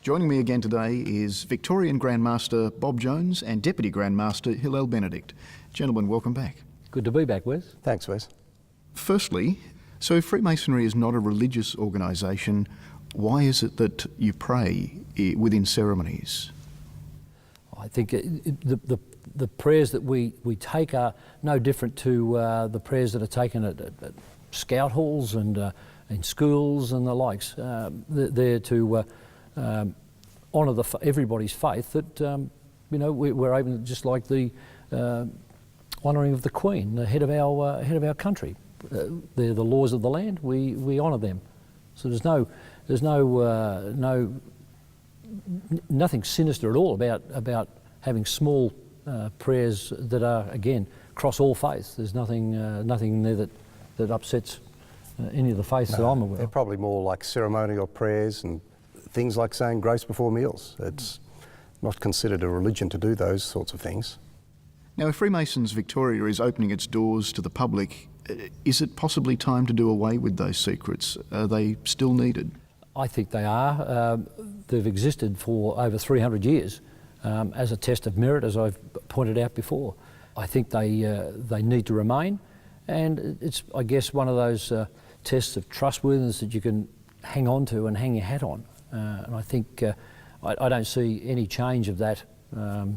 Joining me again today is Victorian Grandmaster Bob Jones and Deputy Grandmaster Hillel Benedykt. Gentlemen, welcome back. Good to be back, Wes. Thanks, Wes. Firstly, so if Freemasonry is not a religious organisation, why is it that you pray within ceremonies? I think the prayers that we take are no different to the prayers that are taken at scout halls and in schools and the likes. They're to honour everybody's faith that we're able, just like the honouring of the Queen, the head of our country. They're the laws of the land. We honour them. So there's nothing sinister at all about having small prayers that are, again, cross all faiths. There's nothing there that upsets any of the faiths that I'm aware of. They're probably more like ceremonial prayers and things like saying grace before meals. It's not considered a religion to do those sorts of things. Now, if Freemasons Victoria is opening its doors to the public, is it possibly time to do away with those secrets? Are they still needed? I think they are. They've existed for over 300 years as a test of merit, as I've pointed out before. I think they need to remain, and it's, I guess, one of those tests of trustworthiness that you can hang on to and hang your hat on. And I think I don't see any change of that,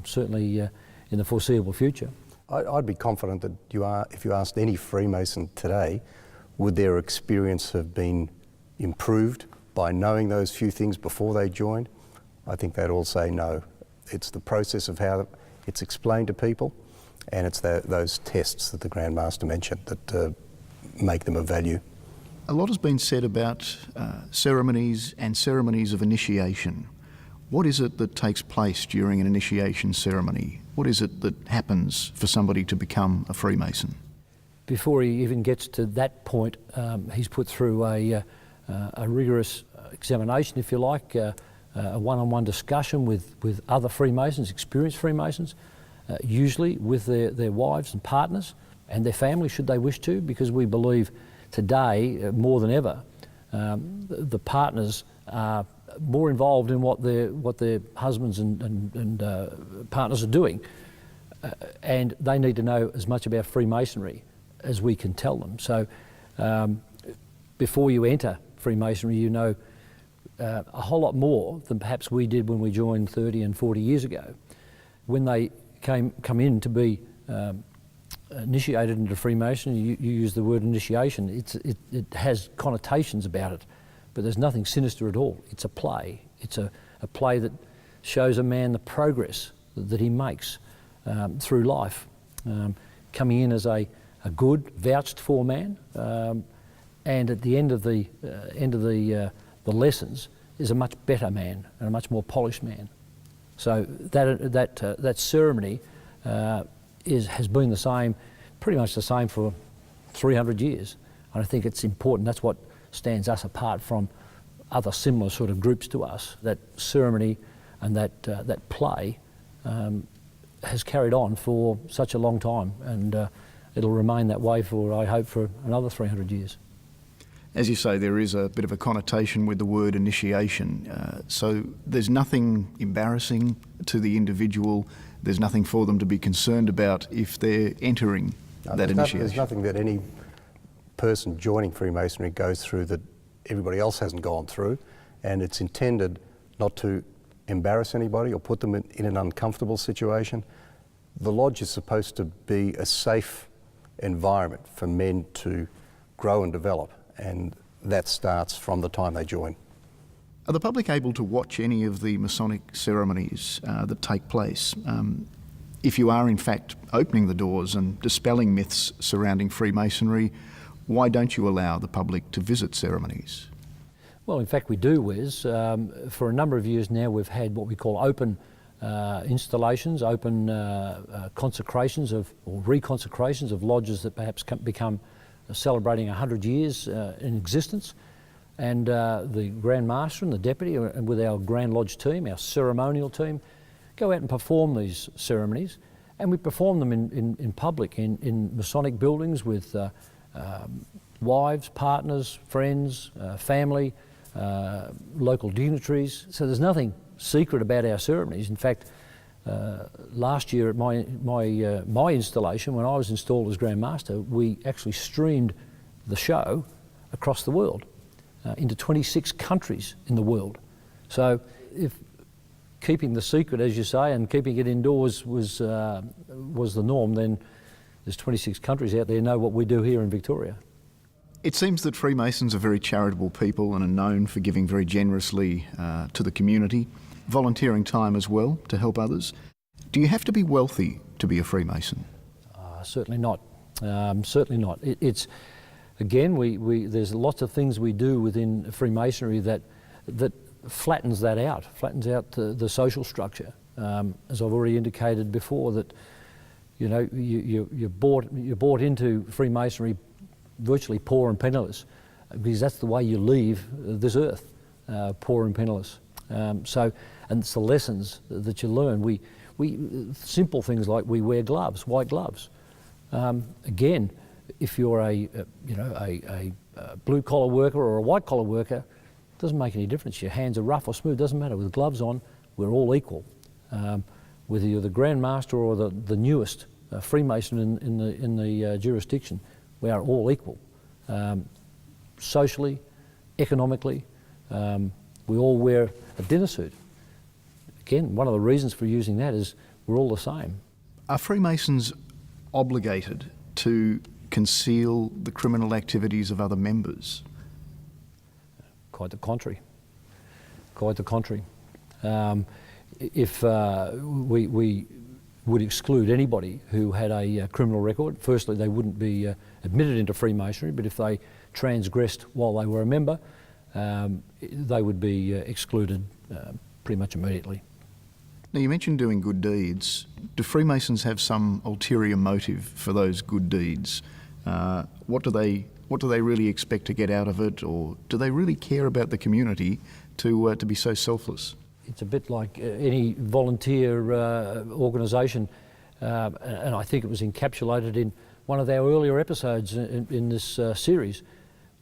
certainly in the foreseeable future. I'd be confident that if you asked any Freemason today, would their experience have been improved by knowing those few things before they joined? I think they'd all say no. It's the process of how it's explained to people, and it's those tests that the Grandmaster mentioned that make them of value. A lot has been said about ceremonies and ceremonies of initiation. What is it that takes place during an initiation ceremony? What is it that happens for somebody to become a Freemason? Before he even gets to that point, he's put through a rigorous examination, if you like, a one-on-one discussion with other Freemasons, experienced Freemasons, usually with their wives and partners and their families, should they wish to, because we believe today, more than ever, the partners are more involved in what their husbands and partners are doing, and they need to know as much about Freemasonry as we can tell them. So before you enter Freemasonry, you know a whole lot more than perhaps we did when we joined 30 and 40 years ago. When they come in to be initiated into Freemasonry, you use the word initiation. It has connotations about it, but there's nothing sinister at all. It's a play. It's a play that shows a man the progress that he makes through life, coming in as a good, vouched for man, and at the end of the lessons is a much better man and a much more polished man. So that ceremony has been the same, pretty much the same for 300 years. And I think it's important. That's what stands us apart from other similar sort of groups to us. That ceremony and that play has carried on for such a long time, and it'll remain that way for, I hope, for another 300 years. As you say, there is a bit of a connotation with the word initiation. So there's nothing embarrassing to the individual. There's nothing for them to be concerned about if they're entering that initiation. There's nothing that any person joining Freemasonry goes through that everybody else hasn't gone through, and it's intended not to embarrass anybody or put them in an uncomfortable situation. The lodge is supposed to be a safe environment for men to grow and develop, and that starts from the time they join. Are the public able to watch any of the Masonic ceremonies that take place? If you are in fact opening the doors and dispelling myths surrounding Freemasonry, why don't you allow the public to visit ceremonies? Well, in fact we do, Wes. For a number of years now we've had what we call open installations, open consecrations or reconsecrations of lodges that perhaps become celebrating 100 years in existence. And the Grand Master and the Deputy, and with our Grand Lodge team, our ceremonial team, go out and perform these ceremonies, and we perform them in public, in Masonic buildings with wives, partners, friends, family, local dignitaries. So there's nothing secret about our ceremonies. In fact, last year at my installation, when I was installed as Grand Master, we actually streamed the show across the world into 26 countries in the world. So if keeping the secret, as you say, and keeping it indoors was the norm, then there's 26 countries out there know what we do here in Victoria. It seems that Freemasons are very charitable people and are known for giving very generously to the community, volunteering time as well to help others. Do you have to be wealthy to be a Freemason? Certainly not. Certainly not. It's again, there's lots of things we do within Freemasonry that flattens that out, flattens out the social structure. As I've already indicated before, that you know you're bought into Freemasonry virtually poor and penniless, because that's the way you leave this earth, poor and penniless. So, and it's the lessons that you learn. We simple things like we wear gloves, white gloves. Again, if you're a blue collar worker or a white collar worker, it doesn't make any difference. Your hands are rough or smooth, doesn't matter. With gloves on, we're all equal. Whether you're the Grand Master or the newest Freemason in the jurisdiction, we are all equal. Socially, economically, we all wear a dinner suit. Again, one of the reasons for using that is we're all the same. Are Freemasons obligated to conceal the criminal activities of other members? Quite the contrary. Quite the contrary. If we would exclude anybody who had a criminal record, firstly they wouldn't be admitted into Freemasonry, but if they transgressed while they were a member, they would be excluded pretty much immediately. Now, you mentioned doing good deeds. Do Freemasons have some ulterior motive for those good deeds? What do they really expect to get out of it, or do they really care about the community to be so selfless? It's a bit like any volunteer organisation, and I think it was encapsulated in one of our earlier episodes in this series,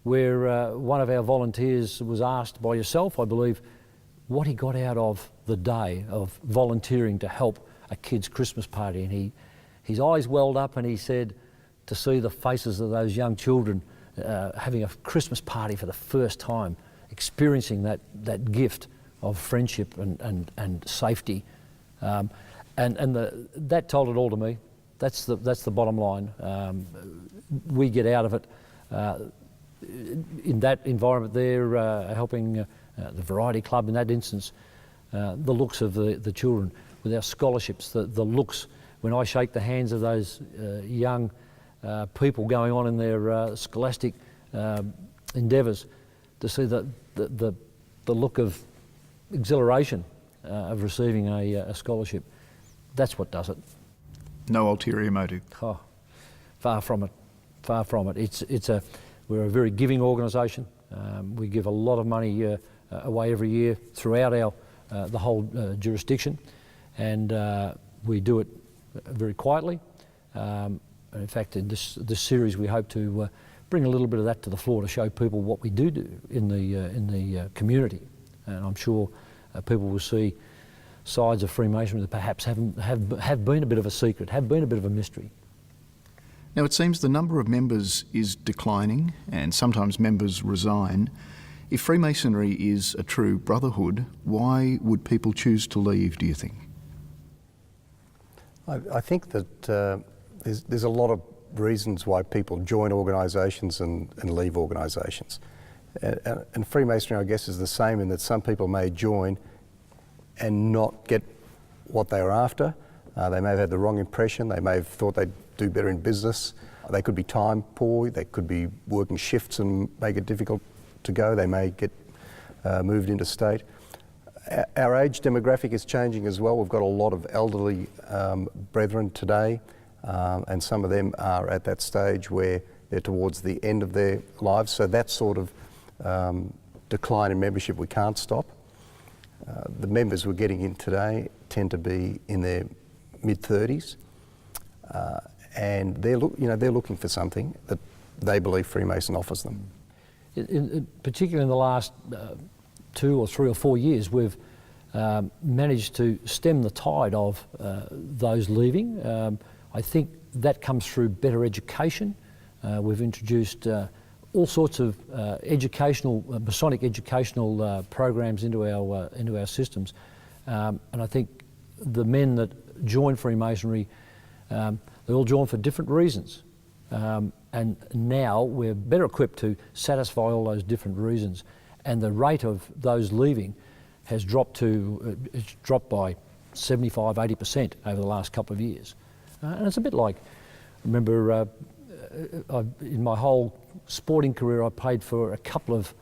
where one of our volunteers was asked by yourself, I believe, what he got out of the day of volunteering to help a kid's Christmas party, and his eyes welled up and he said, to see the faces of those young children having a Christmas party for the first time, experiencing that gift of friendship and safety, that told it all to me. That's the bottom line. We get out of it in that environment there, helping the Variety Club in that instance, the looks of the children with our scholarships, the looks when I shake the hands of those young people going on in their scholastic endeavours, to see the look of exhilaration of receiving a scholarship. That's what does it. No ulterior motive? Oh, far from it. Far from it. We're a very giving organisation. We give a lot of money away every year throughout the whole jurisdiction, and we do it very quietly. In fact, in this series, we hope to bring a little bit of that to the floor to show people what we do in the community, and I'm sure people will see sides of Freemasonry that perhaps have been a bit of a secret, have been a bit of a mystery. Now, it seems the number of members is declining, and sometimes members resign. If Freemasonry is a true brotherhood, why would people choose to leave, do you think? I think that there's a lot of reasons why people join organisations and leave organisations. And Freemasonry, I guess, is the same in that some people may join and not get what they were after. They may have had the wrong impression. They may have thought they'd do better in business. They could be time poor. They could be working shifts and make it difficult to go. They may get moved interstate. Our age demographic is changing as well. We've got a lot of elderly brethren today, and some of them are at that stage where they're towards the end of their lives. So that sort of decline in membership we can't stop. The members we're getting in today tend to be in their mid-30s, and they're looking for something that they believe Freemason offers them. particularly in the last 2 or 3 or 4 years, we've managed to stem the tide of those leaving. I think that comes through better education. We've introduced all sorts of Masonic educational programs into our systems, and I think the men that join Freemasonry, they all join for different reasons, and now we're better equipped to satisfy all those different reasons, and the rate of those leaving has dropped by 75-80% over the last couple of years, and it's a bit like, I remember in my whole sporting career I played for a couple of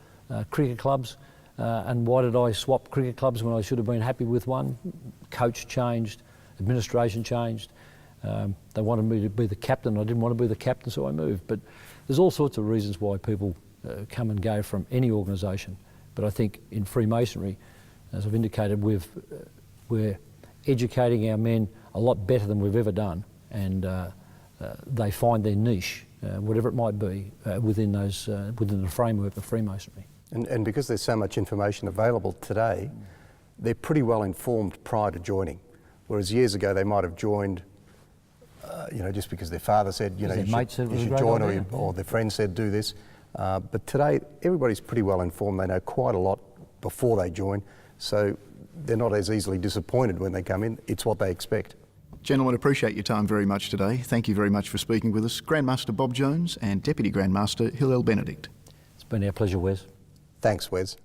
cricket clubs, and why did I swap cricket clubs when I should have been happy with one? Coach changed, administration changed, they wanted me to be the captain, I didn't want to be the captain, so I moved. But there's all sorts of reasons why people come and go from any organisation, but I think in Freemasonry, as I've indicated, we're educating our men a lot better than we've ever done, and they find their niche, whatever it might be, within the framework of Freemasonry. And because there's so much information available today, they're pretty well informed prior to joining. Whereas years ago they might have joined, just because their father said, you should join, or their friend said do this. But today everybody's pretty well informed. They know quite a lot before they join, so they're not as easily disappointed when they come in. It's what they expect. Gentlemen, appreciate your time very much today. Thank you very much for speaking with us. Grandmaster Bob Jones and Deputy Grandmaster Hillel Benedykt. It's been our pleasure, Wes. Thanks, Wes.